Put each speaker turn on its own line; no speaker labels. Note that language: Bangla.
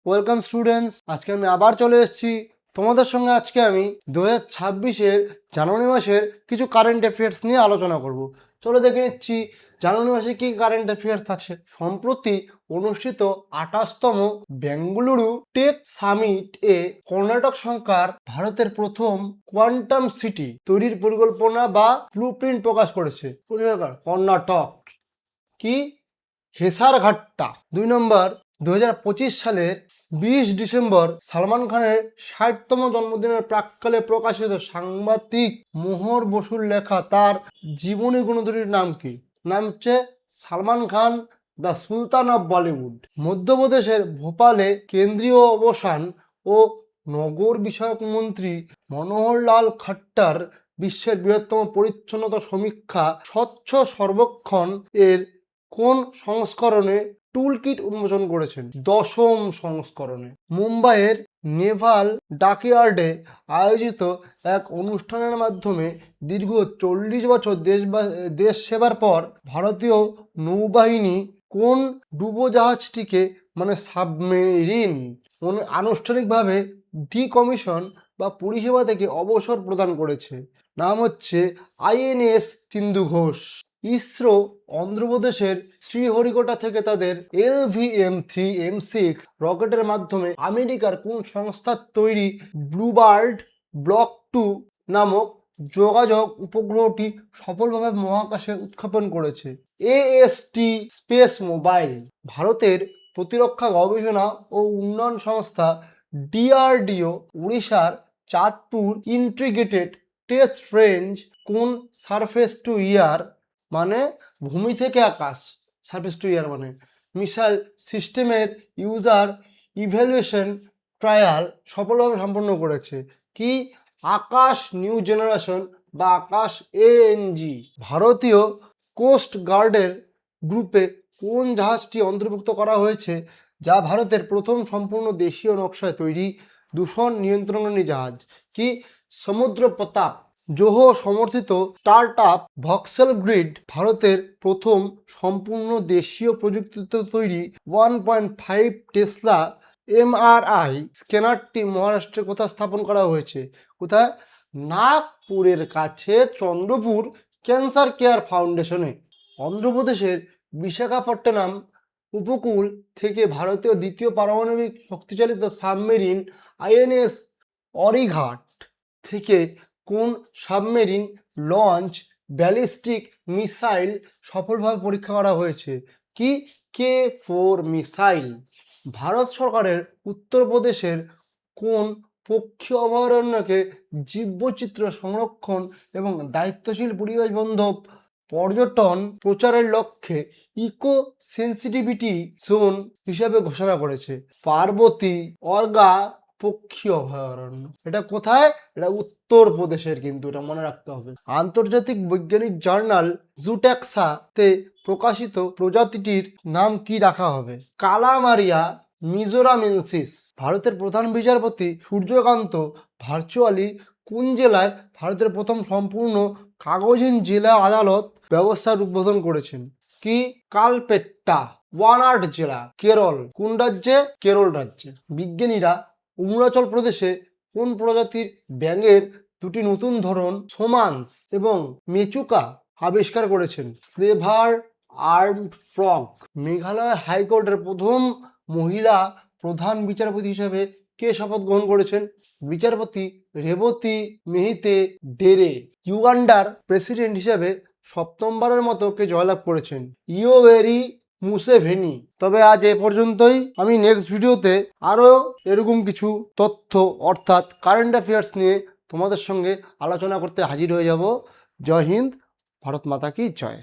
Welcome students. আজকে আমি আবার চলে এসেছি তোমাদের সঙ্গে। আজকে আমি 2026-এর জানুয়ারি মাসের কিছু কারেন্ট অ্যাফেয়ার্স নিয়ে আলোচনা করব। চলো দেখে নিচ্ছি জানুয়ারি মাসে কি কারেন্ট অ্যাফেয়ার্স আছে। সম্প্রতি অনুষ্ঠিত 28তম বেঙ্গালুরু টেক সামিট এ কর্ণাটক সরকার ভারতের প্রথম কোয়ান্টাম সিটি তৈরির পরিকল্পনা বা ব্লুপ্রিন্ট প্রকাশ করেছে। কর্ণাটক কি হেসারঘাট্টা। 2 নম্বর, 2025 সালের 20 ডিসেম্বর সালমান খানের 60তম জন্মদিনের প্রাক্কালে প্রকাশিত সাংবাদিক মোহর বসুর লেখা তার জীবনী গ্রন্থটির নাম কি? নাম হচ্ছে Salman Khan the Sultan of Bollywood. মধ্যপ্রদেশের ভোপালে কেন্দ্রীয় অবসান ও নগর বিষয়ক মন্ত্রী মনোহরলাল খট্টার বিশ্বের বৃহত্তম পরিচ্ছন্নতা সমীক্ষা স্বচ্ছ সর্বেক্ষণ এর কোন সংস্করণে টুল কিট উন্মোচন করেছেন? 10ম সংস্করণে। মুম্বাইয়ের নেভাল ডাকইয়ার্ডে আয়োজিত এক অনুষ্ঠানের মাধ্যমে দীর্ঘ 40 বছর দেশ সেবার পর ভারতীয় নৌবাহিনী কোন ডুবোজাহাজটিকে সাবমেরিন আনুষ্ঠানিকভাবে ডিকমিশন বা পরিষেবা থেকে অবসর প্রদান করেছে? নাম হচ্ছে INS সিন্ধু ঘোষ। ইসরো অন্ধ্রপ্রদেশের শ্রীহরিকোটা থেকে তাদের LVM-3M6 রকেটের মাধ্যমে আমেরিকার কোন সংস্থার তৈরি ব্লুবার্ড ব্লক 2 নামক যোগাযোগ উপগ্রহটি সফলভাবে মহাকাশে উৎক্ষেপণ করেছে? AST space mobile. ভারতের প্রতিরক্ষা গবেষণা ও উন্নয়ন সংস্থা DRDO উড়িষ্যার চাঁদপুর ইন্টিগ্রেটেড টেস্ট রেঞ্জ কোন সারফেস টু এয়ার ভূমি থেকে আকাশ, সারফেস টু এয়ার মিসাইল সিস্টেমের ইউজার ইভ্যালুয়েশন ট্রায়াল সফলভাবে সম্পন্ন করেছে? কি আকাশ নিউ জেনারেশন বা আকাশ ANG। ভারতীয় কোস্ট গার্ডের গ্রুপে কোন জাহাজটি অন্তর্ভুক্ত করা হয়েছে যা ভারতের প্রথম সম্পূর্ণ দেশীয় নকশায় তৈরি দূষণ নিয়ন্ত্রণী জাহাজ? কি সমুদ্র প্রতাপ। জোহো সমর্থিত স্টার্ট আপ ভক্সেল গ্রিড ভারতের প্রথম সম্পূর্ণ দেশীয় প্রযুক্তিতে তৈরি 1.5 টেসলা MRI স্ক্যানারটি মহারাষ্ট্রের কোথায় স্থাপন করা হয়েছে? কোথায়? নাগপুরের কাছে চন্দ্রপুর ক্যান্সার কেয়ার ফাউন্ডেশনে। অন্ধ্রপ্রদেশের বিশাখাপট্টনম উপকূল থেকে ভারতীয় দ্বিতীয় পারমাণবিক শক্তিচালিত সাবমেরিন INS অরিঘাট থেকে কোন সাবমেরিন লঞ্চ ব্যালিস্টিক মিসাইল সফলভাবে পরীক্ষা করা হয়েছে? কি K4 মিসাইল। ভারত সরকারের উত্তরপ্রদেশের কোন পক্ষী অভয়ারণ্যকে জীববৈচিত্র্য সংরক্ষণ এবং দায়িত্বশীল পরিবেশ বান্ধব পর্যটন প্রচারের লক্ষ্যে ইকো সেন্সিটিভিটি জোন হিসাবে ঘোষণা করেছে? পার্বতী অর্গা পক্ষী অভয়ারণ্য। এটা কোথায়? এটা উত্তরপ্রদেশের, কিন্তু এটা মনে রাখতে হবে। আন্তর্জাতিক বৈজ্ঞানিক জার্নাল জুটেক্সাতে প্রকাশিত প্রজাতিটির নাম কি রাখা হবে? কালামারিয়া মিজোরামেন্সিস। ভারতের প্রধান বিচারপতি সূর্যকান্ত ভার্চুয়ালি কোন জেলায় ভারতের প্রথম সম্পূর্ণ কাগজহীন জেলা আদালত ব্যবস্থার উদ্বোধন করেছেন? কি কালপেট্টা। ওয়ানাড জেলা, কেরল। কোন রাজ্যে? কেরল রাজ্যে। বিজ্ঞানীরা অরুণাচল প্রদেশে কোন প্রজাতির ব্যাঙের দুটি নতুন ধরন সোমান্স এবং মেচুকা আবিষ্কার করেছেন? স্লেভার আর্মড ফ্রগ। মেঘালয় হাইকোর্টের প্রথম মহিলা প্রধান বিচারপতি হিসেবে কে শপথ গ্রহণ করেছেন? বিচারপতি রেবতী মেহিতে ডেরে। ইউগান্ডার প্রেসিডেন্ট হিসেবে 7মবারের মতো কে জয়লাভ করেছেন? ইয়োভেরি মুসেভেনি। তবে আজ এ পর্যন্তই। আমি নেক্সট ভিডিওতে আরও এরকম কিছু তথ্য অর্থাৎ কারেন্ট অ্যাফেয়ার্স নিয়ে তোমাদের সঙ্গে আলোচনা করতে হাজির হয়ে যাব। জয় হিন্দ, ভারত মাতা কি জয়।